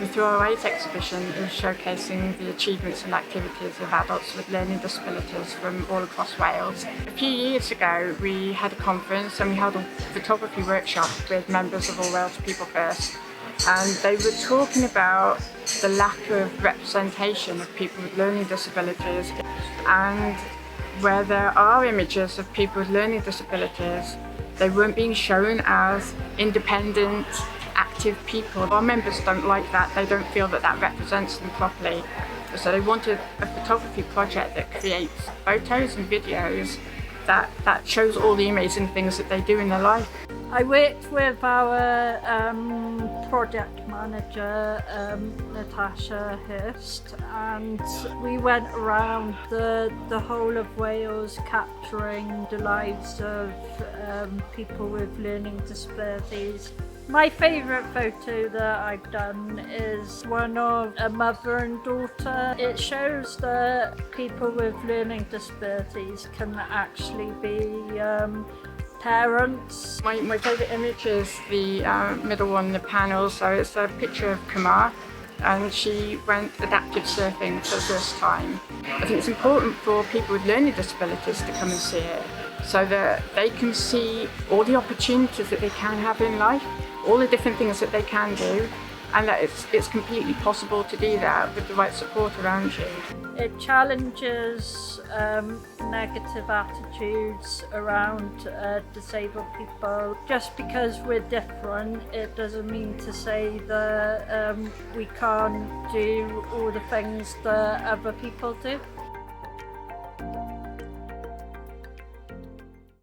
The Through Our Eyes exhibition is showcasing the achievements and activities of adults with learning disabilities from all across Wales. A few years ago we had a conference and we held a photography workshop with members of All Wales People First, and they were talking about the lack of representation of people with learning disabilities, and where there are images of people with learning disabilities, they weren't being shown as independent, active people. Our members don't like that. They don't feel that that represents them properly. So they wanted a photography project that creates photos and videos that shows all the amazing things that they do in their life. I worked with our project manager, Natasha Hurst, and we went around the whole of Wales capturing the lives of people with learning disabilities. My favourite photo that I've done is one of a mother and daughter. It shows that people with learning disabilities can actually be parents. My favourite image is the middle one in the panel, so it's a picture of Kamar, and she went adaptive surfing for the first time. I think it's important for people with learning disabilities to come and see it, so that they can see all the opportunities that they can have in life, all the different things that they can do, and that it's completely possible to do that with the right support around you. It challenges negative attitudes around disabled people. Just because we're different, it doesn't mean to say that we can't do all the things that other people do.